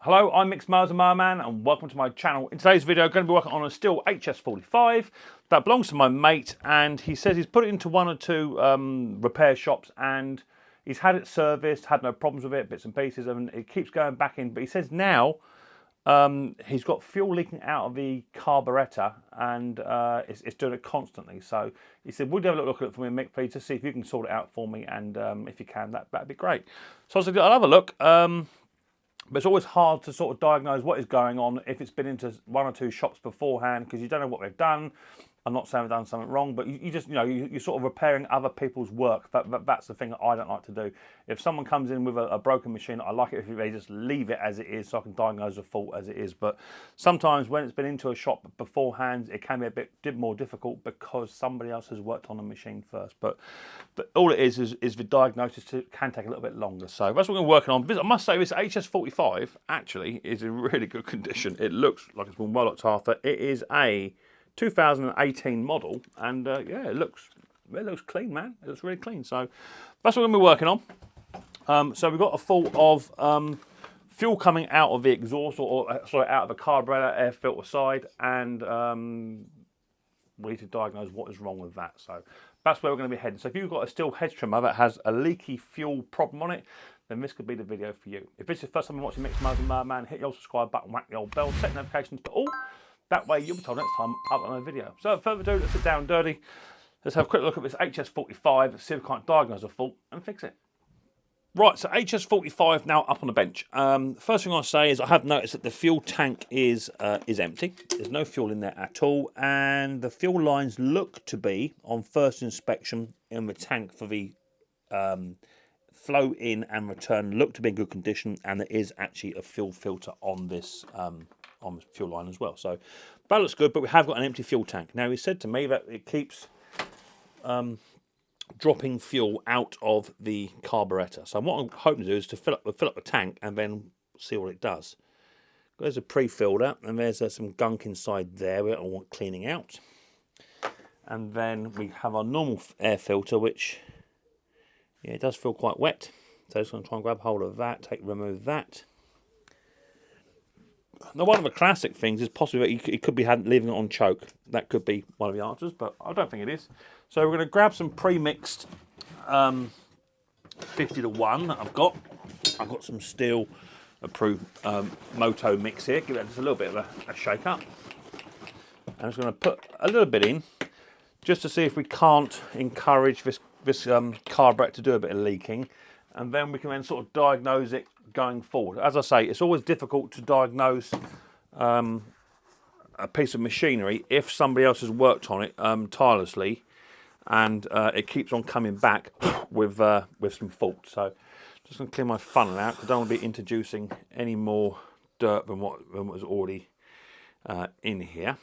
Hello, I'm Micks Mowers and Man, and welcome to my channel. In today's video, I'm going to be working on a Stihl HS45 that belongs to my mate, and he says he's put it into one or two repair shops, and he's had it serviced, had no problems with it, bits and pieces, and it keeps going back in. But he says now he's got fuel leaking out of the carburetor, and it's doing it constantly. So he said, would you have a look at it for me, Mick, please, to see if you can sort it out for me, and if you can, that'd be great. So I said, I'll have a look. But it's always hard to sort of diagnose what is going on if it's been into one or two shops beforehand, because you don't know what they've done. I'm not saying they've done something wrong, but you just, you're sort of repairing other people's work. That's the thing that I don't like to do. If someone comes in with a broken machine, I like it if they just leave it as it is so I can diagnose the fault as it is. But sometimes when it's been into a shop beforehand, it can be a bit more difficult because somebody else has worked on the machine first. But all it is the diagnosis can take a little bit longer. So that's what we're working on. I must say this HS45 actually is in really good condition. It looks like it's been well looked after. It is a 2018 model, and yeah, it looks clean, man. It looks really clean. So that's what we're going to be working on. So we've got a full of fuel coming out of the exhaust, or sorry, out of the carburetor air filter side, and we need to diagnose what is wrong with that. So that's where we're going to be heading. So if you've got a Stihl hedge trimmer that has a leaky fuel problem on it, then this could be the video for you. If this is the first time you're watching Micks Mowers and Man, hit the old subscribe button, whack the old bell, set notifications to all. That way you'll be told next time I upload a video. So without further ado, let's sit down dirty. Let's have a quick look at this HS45, see if we can't diagnose a fault and fix it. Right, so HS45 now up on the bench. First thing I say is I have noticed that the fuel tank is empty. There's no fuel in there at all, and the fuel lines look to be, on first inspection in the tank for the flow in and return, look to be in good condition, and there is actually a fuel filter on this on the fuel line as well. So that looks good, but we have got an empty fuel tank. Now, he said to me that it keeps dropping fuel out of the carburetor. So what I'm hoping to do is to fill up the tank and then see what it does. There's a pre-filled and there's some gunk inside there which I want cleaning out. And then we have our normal air filter, which, yeah, it does feel quite wet. So I'm just going to try and grab hold of that, remove that. Now, one of the classic things is possibly that it could be leaving it on choke. That could be one of the answers, but I don't think it is. So we're going to grab some pre-mixed 50-to-1 that I've got. I've got some Stihl approved Moto mix here. Give it just a little bit of a shake up. I'm just going to put a little bit in just to see if we can't encourage this carburetor to do a bit of leaking, and then we can then sort of diagnose it going forward. As I say, it's always difficult to diagnose a piece of machinery if somebody else has worked on it tirelessly, and it keeps on coming back with some fault. So just going to clear my funnel out because I don't want to be introducing any more dirt than what was already in here.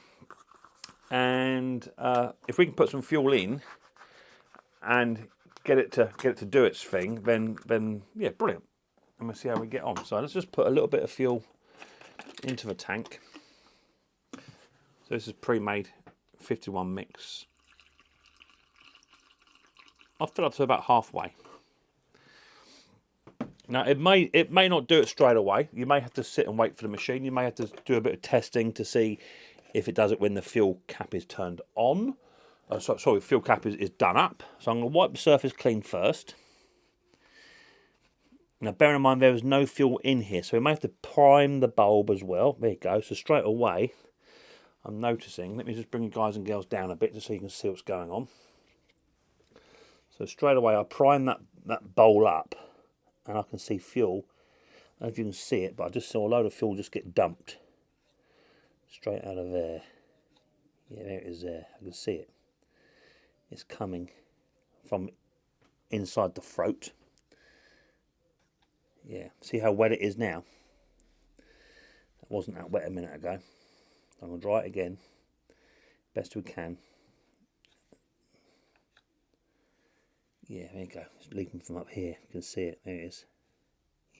And if we can put some fuel in and get it to do its thing, then yeah, brilliant. And we'll see how we get on. So let's just put a little bit of fuel into the tank. So this is pre-made 51 mix. I'll fill up to about halfway. Now it may not do it straight away. You may have to sit and wait for the machine. You may have to do a bit of testing to see if it does it when the fuel cap is turned on. Sorry, fuel cap is done up. So I'm going to wipe the surface clean first. Now, bearing in mind there is no fuel in here, so we may have to prime the bulb as well. There you go. So straight away, I'm noticing. Let me just bring you guys and girls down a bit just so you can see what's going on. So straight away, I prime that bowl up, and I can see fuel. I don't know if you can see it, but I just saw a load of fuel just get dumped straight out of there. Yeah, there it is there. I can see it. It's coming from inside the throat. Yeah, see how wet it is now? That wasn't that wet a minute ago. I'm going to dry it again, best we can. Yeah, there you go. It's leaking from up here. You can see it. There it is.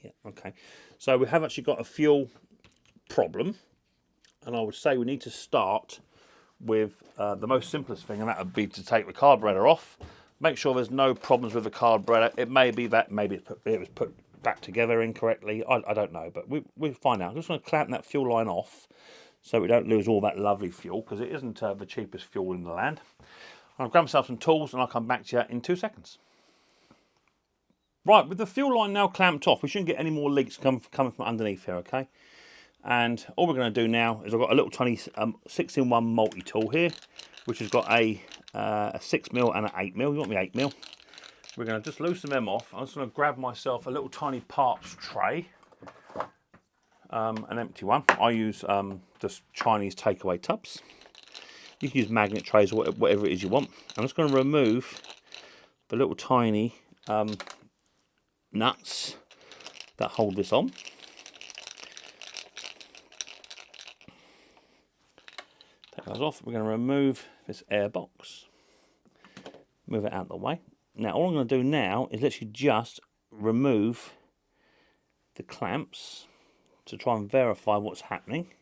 Yeah, okay. So we have actually got a fuel problem, and I would say we need to start with the most simplest thing, and that would be to take the carburetor off, make sure there's no problems with the carburetor. It may be that maybe it was put back together incorrectly. I don't know, but we'll find out. I'm just going to clamp that fuel line off so we don't lose all that lovely fuel, because it isn't the cheapest fuel in the land. I'll grab myself some tools and I'll come back to you in 2 seconds. Right, with the fuel line now clamped off, we shouldn't get any more leaks coming from underneath here, okay? And all we're going to do now is I've got a little tiny 6-in-1 multi-tool here, which has got a 6mm and an 8mm. You want me 8mm? We're going to just loosen them off. I'm just going to grab myself a little tiny parts tray, an empty one. I use just Chinese takeaway tubs. You can use magnet trays or whatever it is you want. I'm just going to remove the little tiny nuts that hold this on. Take those off. We're going to remove this air box. Move it out of the way. Now all I'm going to do now is literally just remove the clamps to try and verify what's happening.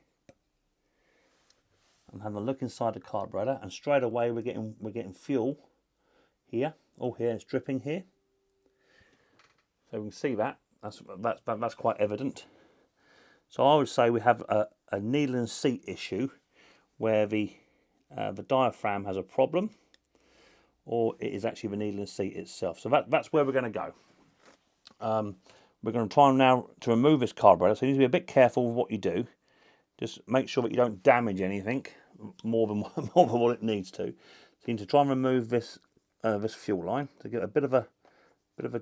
I'm having a look inside the carburetor, and straight away we're getting fuel here. All here, it's dripping here. So we can see that. That's quite evident. So I would say we have a needle and seat issue where the diaphragm has a problem, or it is actually the needle and seat itself. So that's where we're going to go. We're going to try now to remove this carburetor, so you need to be a bit careful with what you do. Just make sure that you don't damage anything more than what it needs to. So you need to try and remove this this fuel line to get a bit of a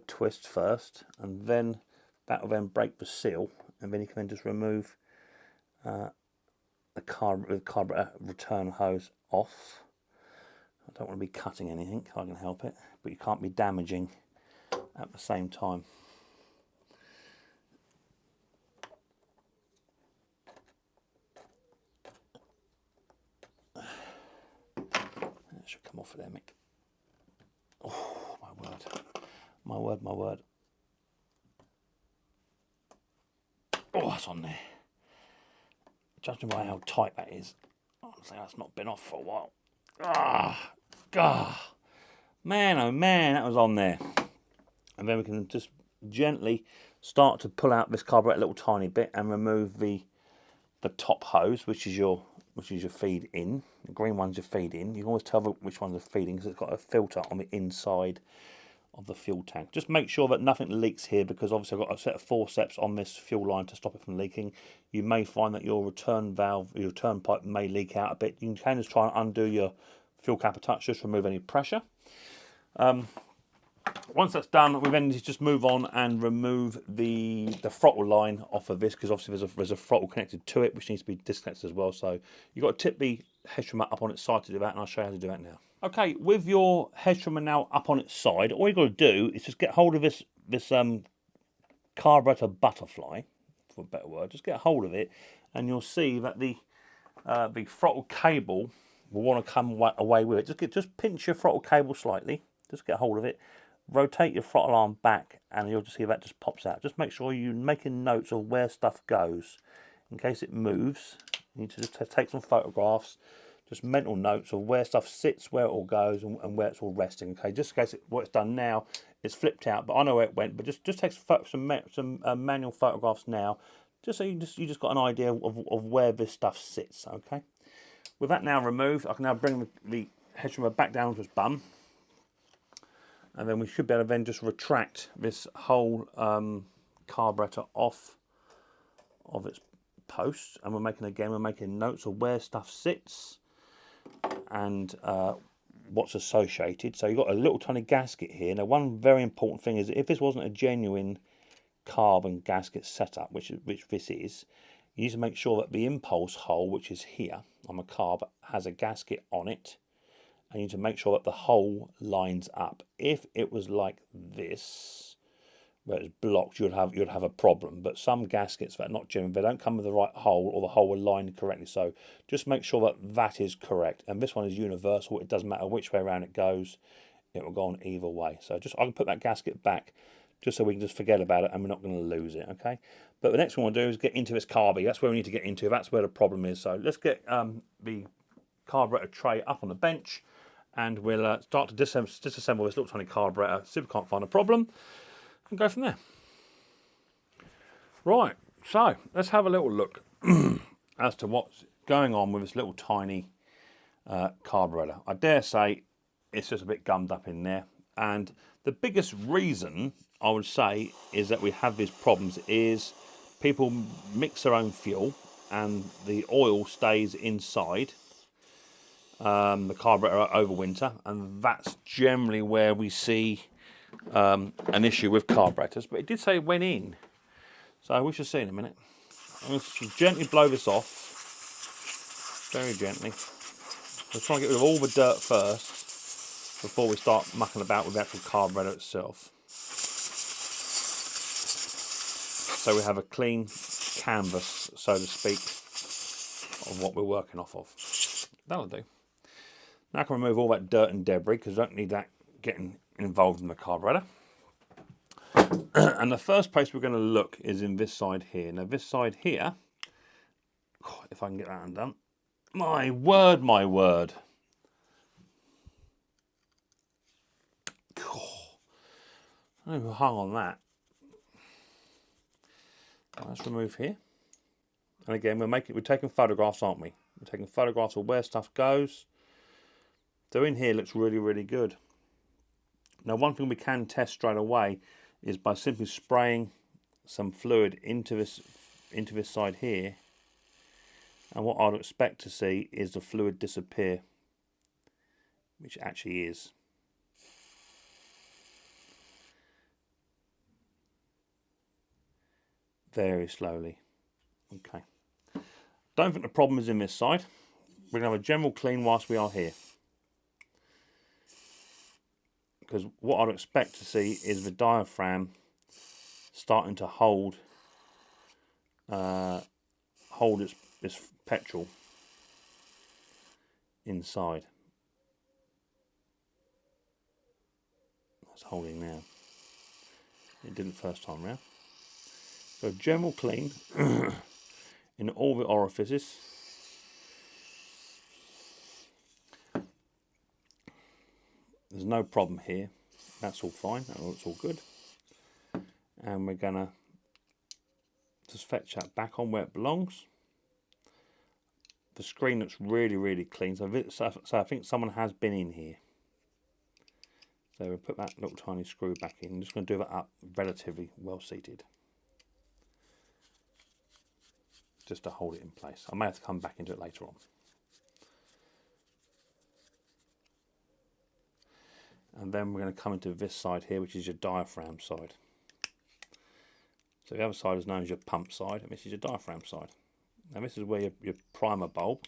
twist first, and then that will then break the seal, and then you can then just remove the carburetor return hose off. I don't want to be cutting anything if I can help it, but you can't be damaging at the same time. That should come off of there, Mick. Oh, my word. My word, my word. Oh, that's on there. Judging by how tight that is, I'm saying that's not been off for a while. Ah, God. Man, oh man, that was on there. And then we can just gently start to pull out this carburetor a little tiny bit and remove the top hose, which is your feed in. The green one's your feed in. You can always tell which one's a feeding because it's got a filter on the inside of the fuel tank. Just make sure that nothing leaks here, because obviously I've got a set of forceps on this fuel line to stop it from leaking. You may find that your return valve, your return pipe may leak out a bit. You can just try and undo your fuel cap touch, just remove any pressure. Once that's done, we then just move on and remove the throttle line off of this, because obviously there's a throttle connected to it which needs to be disconnected as well. So you've got to tip the hedge trimmer up on its side to do that, and I'll show you how to do that now. Okay, with your hedge trimmer now up on its side, all you've got to do is just get hold of this carburetor butterfly, for a better word. Just get hold of it, and you'll see that the throttle cable will want to come away with it. Just pinch your throttle cable slightly. Just get hold of it. Rotate your throttle arm back, and you'll just see that just pops out. Just make sure you're making notes of where stuff goes. In case it moves, you need to just take some photographs, just mental notes of where stuff sits, where it all goes, and where it's all resting. Okay, just in case what it's done now, it's flipped out, but I know where it went. But just take some manual photographs now, just so you just got an idea of where this stuff sits. Okay, with that now removed, I can now bring the hedge trimmer back down to its bum. And then we should be able to then just retract this whole carburetor off of its post. And we're making notes of where stuff sits and what's associated. So you've got a little tiny gasket here. Now, one very important thing is that if this wasn't a genuine carbon gasket setup, which this is, you need to make sure that the impulse hole, which is here on the carb, has a gasket on it. And you need to make sure that the hole lines up. If it was like this, where it's blocked, you'd have a problem. But some gaskets that are not genuine, they don't come with the right hole, or the hole will line correctly. So just make sure that is correct. And this one is universal. It doesn't matter which way around it goes. It will go on either way. So I can put that gasket back just so we can just forget about it and we're not going to lose it, okay? But the next thing we'll do is get into this carby. That's where we need to get into. That's where the problem is. So let's get the carburetor tray up on the bench, and we'll start to disassemble this little tiny carburetor. See if we can't find a problem, and go from there. Right, so let's have a little look as to what's going on with this little tiny carburetor. I dare say it's just a bit gummed up in there, and the biggest reason I would say is that we have these problems is people mix their own fuel and the oil stays inside the carburetor over winter, and that's generally where we see an issue with carburetors. But it did say it went in, so we shall see in a minute. I'm going to gently blow this off, very gently. We'll try and get rid of all the dirt first before we start mucking about with the actual carburetor itself. So we have a clean canvas, so to speak, of what we're working off of. That'll do. Now I can remove all that dirt and debris because I don't need that getting involved in the carburetor. And the first place we're going to look is in this side here. Now this side here, if I can get that undone. My word, my word. I hung on that. Let's remove here. And again, we're taking photographs, aren't we? We're taking photographs of where stuff goes. So in here looks really, really good. Now one thing we can test straight away is by simply spraying some fluid into this side here, and what I'd expect to see is the fluid disappear, which it actually is. Very slowly. Okay. Don't think the problem is in this side. We're going to have a general clean whilst we are here. Because what I'd expect to see is the diaphragm starting to hold this petrol inside. It's holding now. It didn't first time round. So general clean in all the orifices. There's no problem here. That's all fine. That looks all good. And we're gonna just fetch that back on where it belongs. The screen looks really, really clean. So I think someone has been in here. So we'll put that little tiny screw back in. I'm just going to do that up relatively well seated, just to hold it in place. I may have to come back into it later on. And then we're going to come into this side here, which is your diaphragm side. So the other side is known as your pump side, and this is your diaphragm side. Now this is where your primer bulb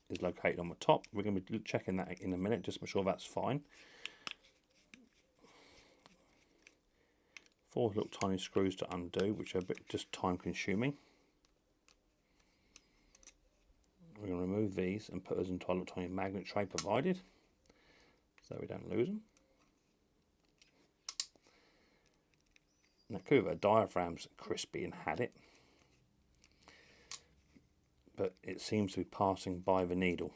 is located on the top. We're going to be checking that in a minute, just to make sure that's fine. 4 little tiny screws to undo, which are a bit just time consuming. We're going to remove these and put us into our little tiny magnet tray provided, so we don't lose them. Now, the diaphragm's crispy and had it, but it seems to be passing by the needle.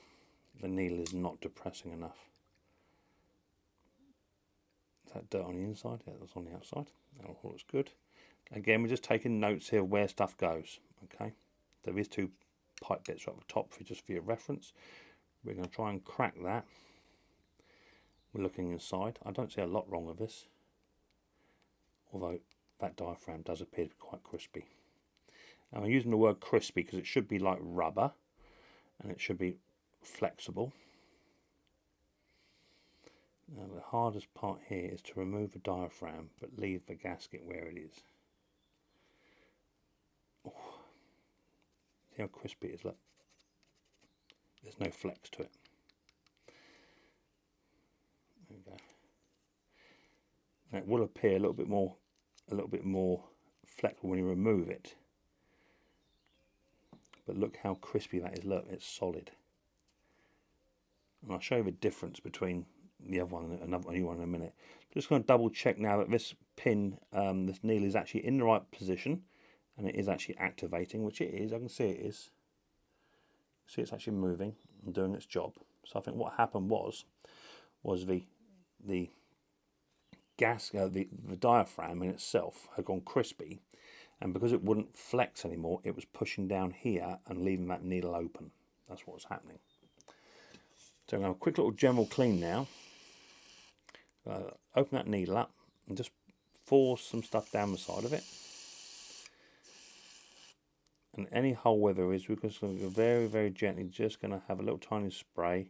The needle is not depressing enough. Is that dirt on the inside? Yeah, that's on the outside. That all looks good. Again, we're just taking notes here where stuff goes. Okay, so these 2 pipe bits are at the top just for your reference. We're going to try and crack that. We're looking inside. I don't see a lot wrong with this, although that diaphragm does appear to be quite crispy. And I'm using the word crispy because it should be like rubber and it should be flexible. Now the hardest part here is to remove the diaphragm but leave the gasket where it is. Oh. See how crispy it is? Look, there's no flex to it. There we go. And it will appear a little bit more flexible when you remove it. But look how crispy that is. Look, it's solid. And I'll show you the difference between the other one and another new one in a minute. Just going to double check now that this pin, this needle is actually in the right position and it is actually activating, which it is. I can see it is. See, it's actually moving and doing its job. So I think what happened was the diaphragm in itself had gone crispy, And because it wouldn't flex anymore, it was pushing down here and leaving that needle open. That's what was happening. So I'm going to have a quick little general clean now. Open that needle up and just force some stuff down the side of it. And any hole where there is, we're just going to go very, very gently, just going to have a little tiny spray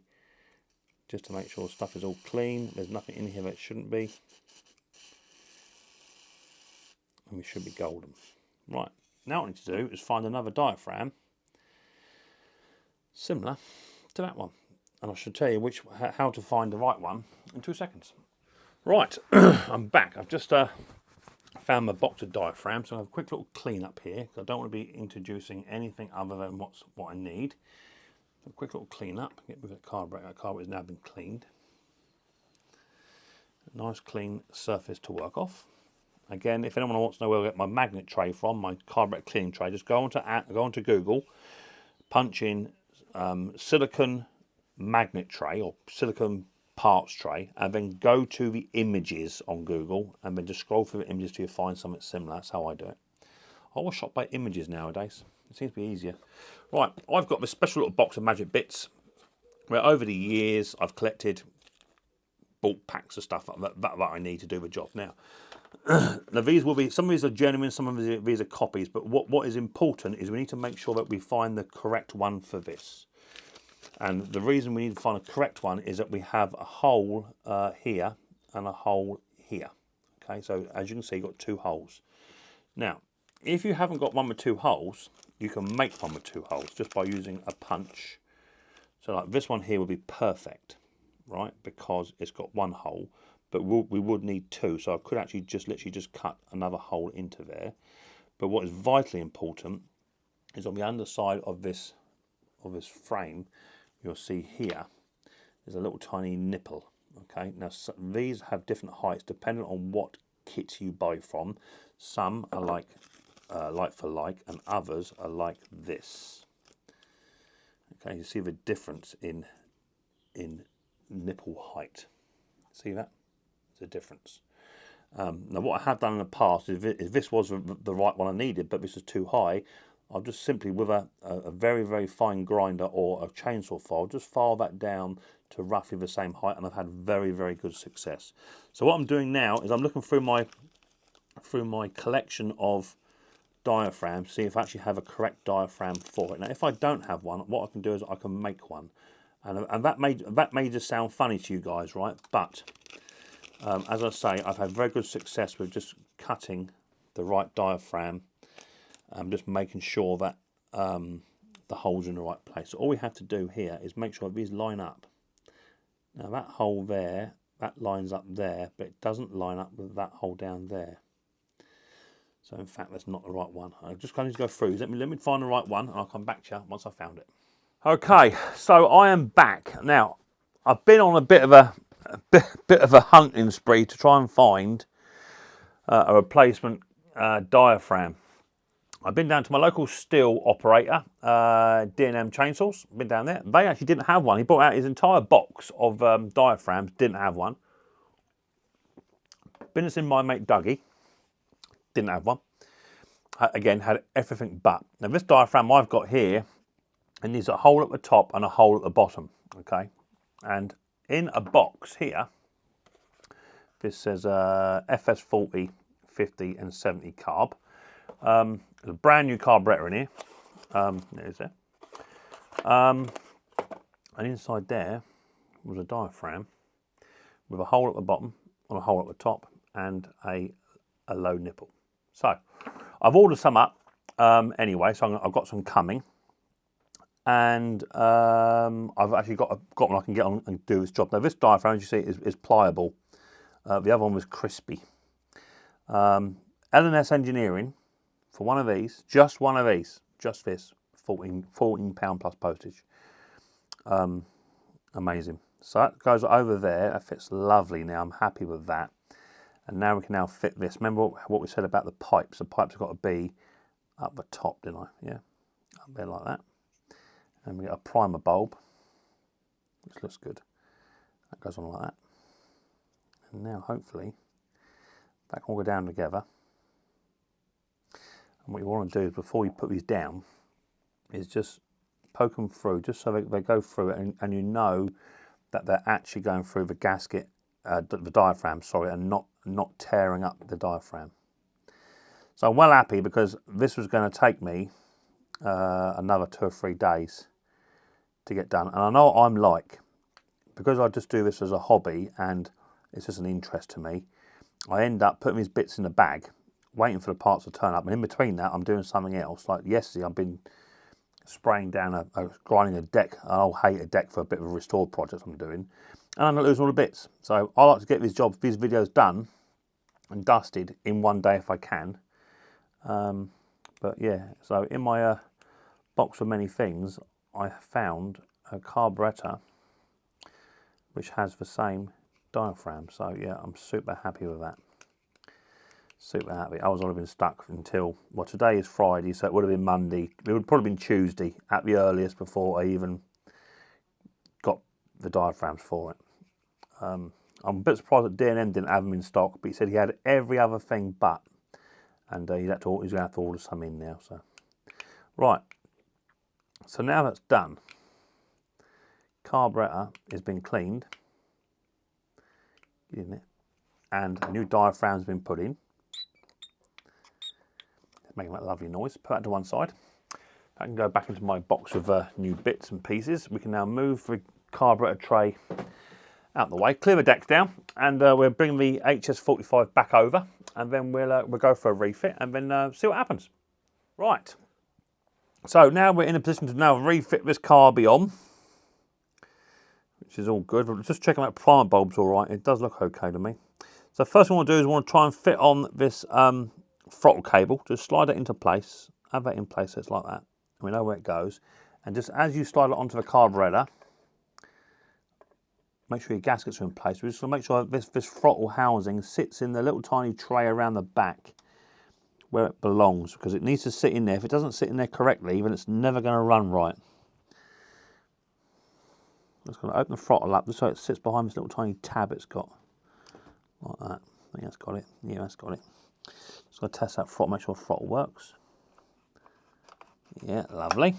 just to make sure stuff is all clean. There's nothing in here that shouldn't be. And we should be golden. Right, now what I need to do is find another diaphragm similar to that one. And I should tell you how to find the right one in 2 seconds. Right, I'm back. I've just found my box of diaphragms, so I have a quick little clean up here, because I don't want to be introducing anything other than what I need. A quick little clean up, get rid of the carburetor. That carburetor has now been cleaned. A nice clean surface to work off. Again, if anyone wants to know where I get my magnet tray from, my carburetor cleaning tray, just go onto Google, punch in silicon magnet tray or silicon parts tray, and then go to the images on Google, and then just scroll through the images till you find something similar. That's how I do it. I always shop by images nowadays. It seems to be easier. Right, I've got this special little box of magic bits where over the years I've collected bulk packs of stuff that I need to do the job. Now these will be, some of these are genuine, some of these are copies, but what is important is we need to make sure that we find the correct one for this. And the reason we need to find a correct one is that we have a hole here and a hole here. Okay, so as you can see, you've got 2 holes. Now, if you haven't got one with 2 holes, you can make one with 2 holes just by using a punch. So like this one here would be perfect, right? Because it's got 1 hole, but we would need 2. So I could actually literally just cut another hole into there. But what is vitally important is on the underside of this frame, you'll see here, there's a little tiny nipple. Okay, now these have different heights depending on what kit you buy from. Some are like for like, and others are like this. Okay, you see the difference in nipple height. See that? There's a difference. Now what I have done in the past is if this was the right one I needed, but this is too high, I'll just simply, with a very, very fine grinder or a chainsaw file, just file that down to roughly the same height, and I've had very, very good success. So what I'm doing now is I'm looking through my collection of diaphragms, see if I actually have a correct diaphragm for it. Now, if I don't have one, what I can do is I can make one, and that may just sound funny to you guys, right? But as I say, I've had very good success with just cutting the right diaphragm. I'm just making sure that the holes are in the right place. So all we have to do here is make sure these line up. Now that hole there, that lines up there, but it doesn't line up with that hole down there. So in fact, that's not the right one. I just kind of need to go through. Let me find the right one, and I'll come back to you once I've found it. Okay, so I am back. Now, I've been on a bit of a hunting spree to try and find a replacement diaphragm. I've been down to my local Stihl operator, D&M Chainsaws. Been down there. They actually didn't have one. He brought out his entire box of diaphragms. Didn't have one. Been to see my mate Dougie. Didn't have one. Again, had everything but. Now this diaphragm I've got here, it needs a hole at the top and a hole at the bottom. Okay, and in a box here, this says FS40, 50, and 70 carb. There's a brand new carburetor in here. There is there. And inside there was a diaphragm with a hole at the bottom and a hole at the top and a low nipple. So I've ordered some up anyway, so I've got some coming. And I've actually got one I can get on and do this job. Now this diaphragm, as you see, is pliable. The other one was crispy. L&S Engineering, for one of these, just one of these, just this, £14 plus postage. Amazing. So that goes over there. That fits lovely now. I'm happy with that. And now we can now fit this. Remember what we said about the pipes? The pipes have got to be up the top, didn't I? Yeah, up there like that. And we get a primer bulb, which looks good. That goes on like that. And now hopefully that can all go down together. And what you want to do is, before you put these down, is just poke them through, just so they go through it, and you know that they're actually going through the gasket, the diaphragm, sorry, and not tearing up the diaphragm. So I'm well happy, because this was going to take me another 2 or 3 days to get done. And I know what I'm like, because I just do this as a hobby and it's just an interest to me. I end up putting these bits in the bag, waiting for the parts to turn up, and in between that I'm doing something else. Like yesterday I've been spraying down grinding a deck, an old hated deck, for a bit of a restore project I'm doing, and I'm not losing all the bits. So I like to get these videos done and dusted in one day if I can. But yeah, so in my box of many things, I found a carburetor which has the same diaphragm. So yeah, I'm super happy with that. Super happy. I was already been stuck until, well, today is Friday, so it would have been Monday. It would probably been Tuesday at the earliest before I even got the diaphragms for it. I'm a bit surprised that D&M didn't have them in stock, but he said he had every other thing but, and he's going to have to order some in now. So right, so now that's done, carburetor has been cleaned, isn't it? And a new diaphragm's been put in. Making that lovely noise. Put that to one side. I can go back into my box of new bits and pieces. We can now move the carburetor tray out the way, clear the decks down, and we'll bring the HS45 back over, and then we'll go for a refit, and then see what happens. Right. So now we're in a position to now refit this carby on, which is all good. We're just checking out primer bulb's all right. It does look okay to me. So first thing I want to do is I want to try and fit on this throttle cable. Just slide it into place, have that in place so it's like that, and we know where it goes. And just as you slide it onto the carburetor, make sure your gaskets are in place. We just want to make sure that this throttle housing sits in the little tiny tray around the back where it belongs, because it needs to sit in there. If it doesn't sit in there correctly, then it's never going to run right. I'm just going to open the throttle up just so it sits behind this little tiny tab it's got, like that. I think that's got it. Yeah, that's got it. Just going to test that throttle, make sure the throttle works. Yeah, lovely.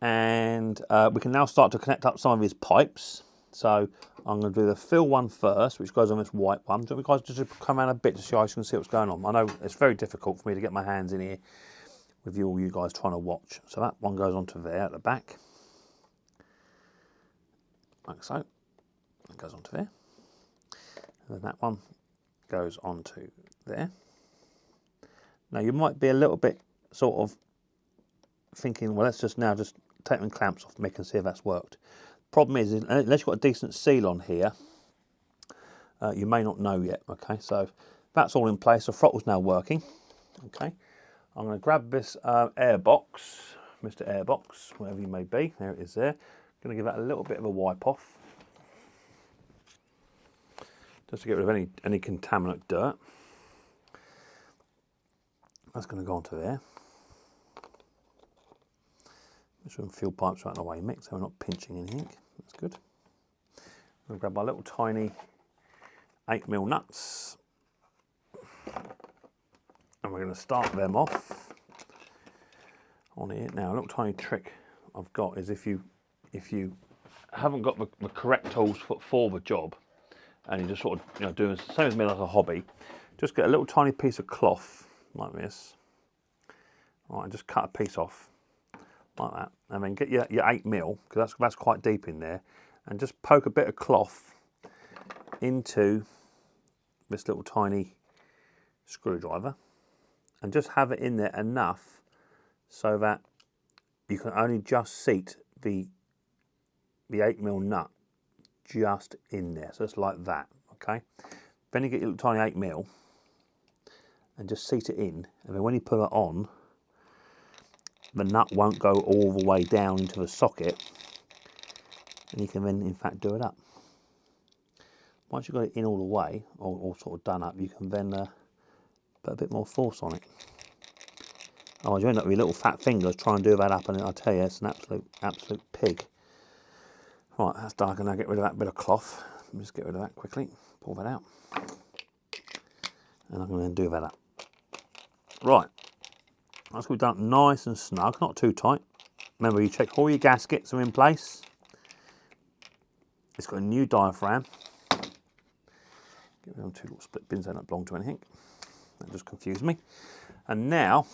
And we can now start to connect up some of his pipes. So I'm going to do the fill one first, which goes on this white one. So you guys just come around a bit to so you guys can see what's going on. I know it's very difficult for me to get my hands in here with all you guys trying to watch. So that one goes onto there at the back, like so. It goes onto there. And then that one goes onto there. Now you might be a little bit sort of thinking, well, let's just take them clamps off Mick and see if that's worked. Problem is, unless you've got a decent seal on here, you may not know yet. Okay, so that's all in place. The throttle's now working. Okay, I'm going to grab this airbox, Mr. Airbox, whatever you may be. There it is there. Going to give that a little bit of a wipe off, just to get rid of any contaminant dirt. That's going to go onto there. Make sure the fuel pipes are out of the way, Mick, so we're not pinching anything. That's good. I'm going to grab my little tiny 8mm nuts, and we're going to start them off on here. Now, a little tiny trick I've got is if you haven't got the correct tools for the job, and you're just sort of doing the same as me, like a hobby, just get a little tiny piece of cloth like this. Right, and just cut a piece off like that, and then get your 8mm, because that's quite deep in there, and just poke a bit of cloth into this little tiny screwdriver, and just have it in there enough so that you can only just seat the 8mm nut just in there. So it's like that, okay? Then you get your little tiny 8mm and just seat it in, and then when you put it on, the nut won't go all the way down into the socket, and you can then in fact do it up. Once you've got it in all the way, or sort of done up, you can then put a bit more force on it. Otherwise you end up with your little fat fingers trying to do that up, and I tell you, it's an absolute pig. Right, that's done. I can now get rid of that bit of cloth. Let me just get rid of that quickly, pull that out, and I'm going to do that up. Right, That's going to be done nice and snug, not too tight. Remember, you check all your gaskets are in place. It's got a new diaphragm. Get rid of 2 little split bins, they don't belong to anything. That just confused me. And now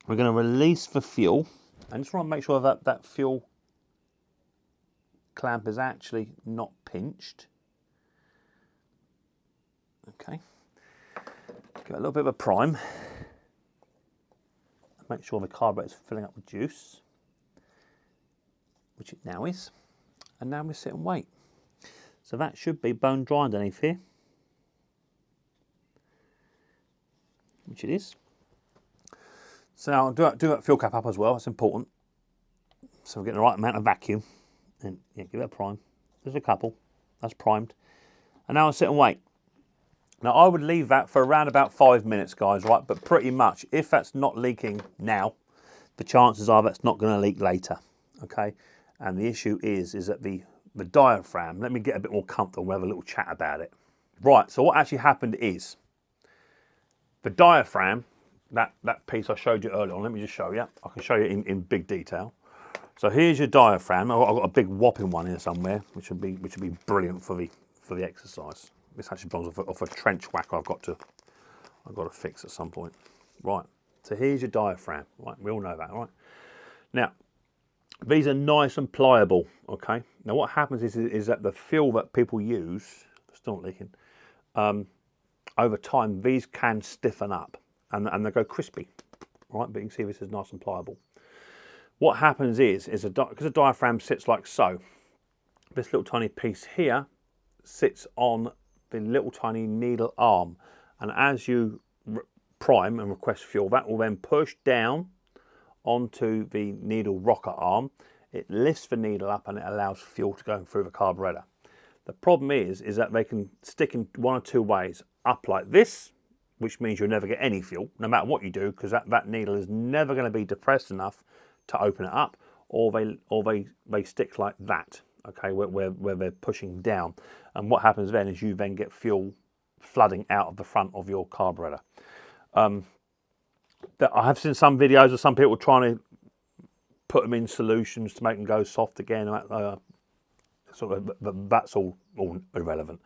we're going to release the fuel. And just want to make sure that that fuel clamp is actually not pinched. Okay. Give it a little bit of a prime. Make sure the carburetor is filling up with juice, which it now is. And now we sit and wait. So that should be bone dry underneath here, which it is. So I'll do that fuel cap up as well. It's important. So we're getting the right amount of vacuum. And yeah, give it a prime. There's a couple. That's primed. And now I'll sit and wait. Now I would leave that for around about 5 minutes, guys, right? But pretty much, if that's not leaking now, the chances are that's not going to leak later, okay? And the issue is that the diaphragm, let me get a bit more comfortable, we'll have a little chat about it. Right, so what actually happened is, the diaphragm, that piece I showed you earlier on, let me just show you. I can show you in big detail. So here's your diaphragm. I've got a big whopping one here somewhere, which would be brilliant for the exercise. This actually belongs off a trench whack I've got to fix at some point. Right, so here's your diaphragm. Right, we all know that, right? Now, these are nice and pliable, okay? Now what happens is that the fuel that people use, still not leaking, over time these can stiffen up and they go crispy, right? But you can see this is nice and pliable. What happens is because the diaphragm sits like so, this little tiny piece here sits on the little tiny needle arm, and as you prime and request fuel, that will then push down onto the needle rocker arm. It lifts the needle up and it allows fuel to go through the carburetor. The problem is that they can stick in one or two ways. Up like this, which means you'll never get any fuel, no matter what you do, because that needle is never going to be depressed enough to open it up, or they stick like that, okay, where they're pushing down. And what happens then is you then get fuel flooding out of the front of your carburetor. I have seen some videos of some people trying to put them in solutions to make them go soft again. That's all irrelevant.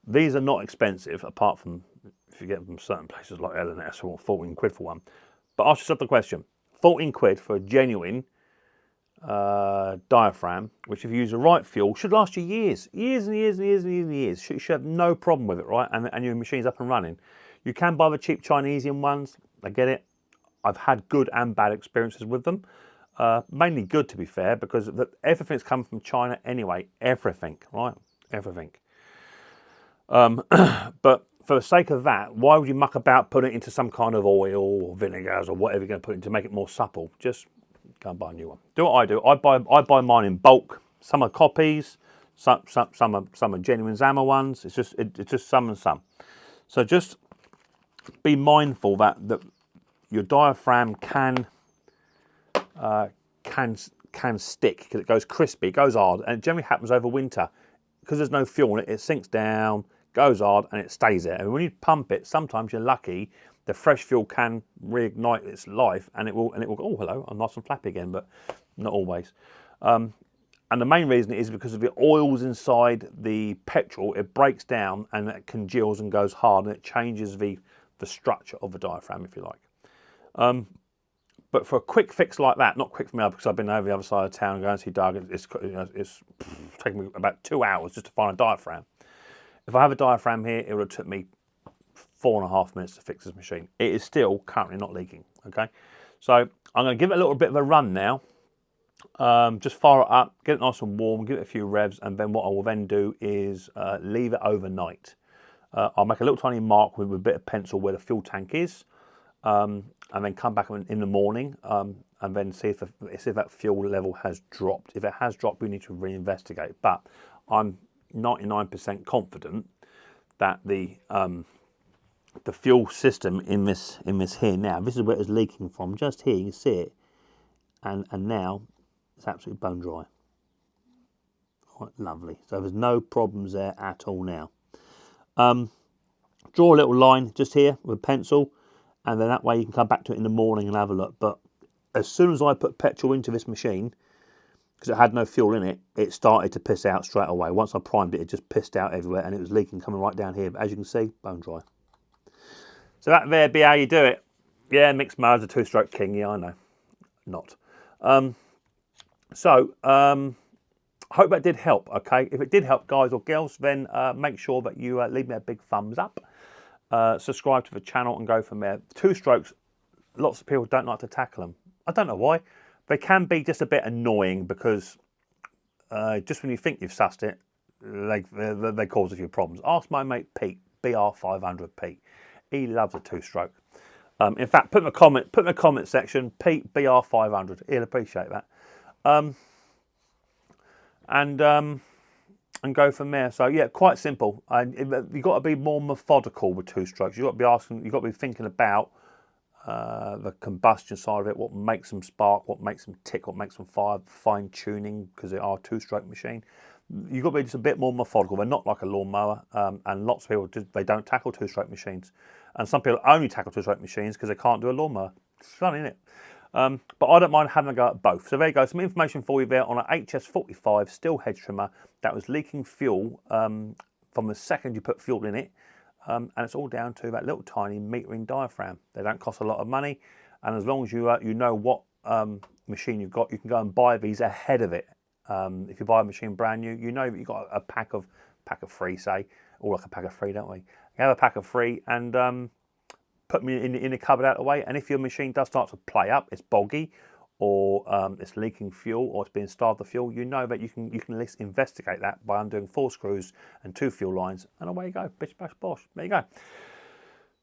These are not expensive, apart from if you get them from certain places like L&S or 14 quid for one. But ask yourself the question, 14 quid for a genuine diaphragm, which if you use the right fuel, should last you years and years and years and years and years. You should have no problem with it, right? And your machine's up and running. You can buy the cheap Chinesian ones, I get it. I've had good and bad experiences with them. Mainly good, to be fair, because everything's come from China anyway. Everything, right? Everything. But for the sake of that, why would you muck about putting it into some kind of oil or vinegars or whatever you're going to put in to make it more supple? Just go and buy a new one. Do what I do. I buy mine in bulk. Some are copies, some are genuine Zama ones. It's just some and some. So just be mindful that your diaphragm can stick because it goes crispy, it goes hard, and it generally happens over winter because there's no fuel in it. It sinks down, goes hard, and it stays there. And when you pump it, sometimes you're lucky. The fresh fuel can reignite its life, and it will go, oh hello, I'm nice and flappy again, but not always. And the main reason is because of the oils inside the petrol. It breaks down and it congeals and goes hard, and it changes the structure of the diaphragm, if you like. But for a quick fix like that, not quick for me because I've been over the other side of town and going to see Doug, it's taken me about 2 hours just to find a diaphragm. If I have a diaphragm here, it would have took me 4.5 minutes to fix this machine. It is still currently not leaking, okay? So I'm going to give it a little bit of a run now. Just fire it up, get it nice and warm, give it a few revs, and then what I will then do is leave it overnight. I'll make a little tiny mark with a bit of pencil where the fuel tank is, and then come back in the morning and then see if that fuel level has dropped. If it has dropped, we need to reinvestigate. But I'm 99% confident that the fuel system in this here now, this is where it's leaking from. Just here, you can see it, and now it's absolutely bone dry. Quite lovely. So there's no problems there at all now. Draw a little line just here with a pencil, and then that way you can come back to it in the morning and have a look. But as soon as I put petrol into this machine, because it had no fuel in it, it started to piss out straight away. Once I primed it, it just pissed out everywhere, and it was leaking coming right down here. But as you can see, bone dry. So that there be how you do it. Yeah, Micks Mowers, a 2-stroke king. Yeah, I know. Not. Hope that did help, okay? If it did help, guys or girls, then make sure that you leave me a big thumbs up. Subscribe to the channel and go from there. 2-strokes, lots of people don't like to tackle them. I don't know why. They can be just a bit annoying because just when you think you've sussed it, they cause a few problems. Ask my mate Pete, BR500 Pete. He loves a 2-stroke. In fact, put in the comment section, Pete BR500. He'll appreciate that. And go from there. So yeah, quite simple. And you've got to be more methodical with 2-strokes. You've got to be asking. You've got to be thinking about the combustion side of it, what makes them spark, what makes them tick, what makes them fire, fine tuning, because they are a 2-stroke machine. You've got to be just a bit more methodical. They're not like a lawnmower, and lots of people they don't tackle 2-stroke machines, and some people only tackle 2-stroke machines because they can't do a lawnmower. It's funny, isn't it? But I don't mind having a go at both. So there you go, some information for you there on an HS45 Stihl hedge trimmer that was leaking fuel from the second you put fuel in it, and it's all down to that little tiny metering diaphragm. They don't cost a lot of money, and as long as you you know what machine you've got, you can go and buy these ahead of it. If you buy a machine brand new, you know that you've got a pack of 3, say, or like a pack of 3, don't we? You have a pack of 3 and put them in the cupboard out of the way, and if your machine does start to play up, it's boggy, or it's leaking fuel, or it's being starved of fuel, you know that you can at least investigate that by undoing 4 screws and 2 fuel lines, and away you go, bish bash bosh. There you go.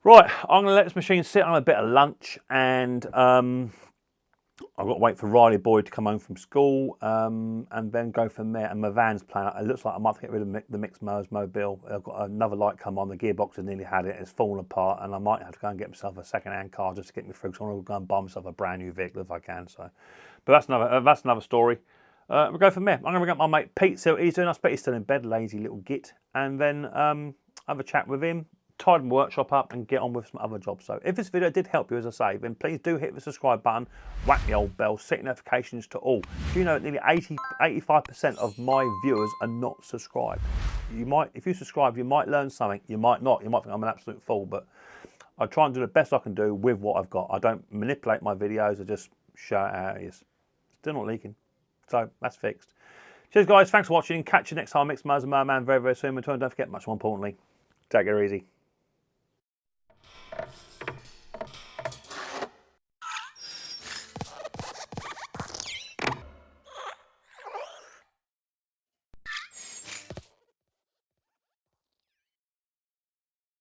Right, I'm going to let this machine sit on a bit of lunch, and I've got to wait for Riley Boy to come home from school, and then go from there. And my van's playing out. It looks like I might have to get rid of the Micks Mowers mobile. I've got another light come on. The gearbox has nearly had it. It's fallen apart, and I might have to go and get myself a second-hand car just to get me through. So I want to go and buy myself a brand new vehicle if I can. So, but that's another story. We'll go from there. I'm going to bring up my mate Pete. See what he's doing. I bet he's still in bed, lazy little git, and then have a chat with him. Tidy my workshop up and get on with some other jobs. So if this video did help you, as I say, then please do hit the subscribe button, whack the old bell, set notifications to all. Do you know that nearly 85% of my viewers are not subscribed? You might, if you subscribe, you might learn something. You might not. You might think I'm an absolute fool, but I try and do the best I can do with what I've got. I don't manipulate my videos. I just show it how it is. Still not leaking. So that's fixed. Cheers, guys. Thanks for watching. Catch you next time. Micks Mowers and Merman very, very soon. And don't forget, much more importantly, take it easy.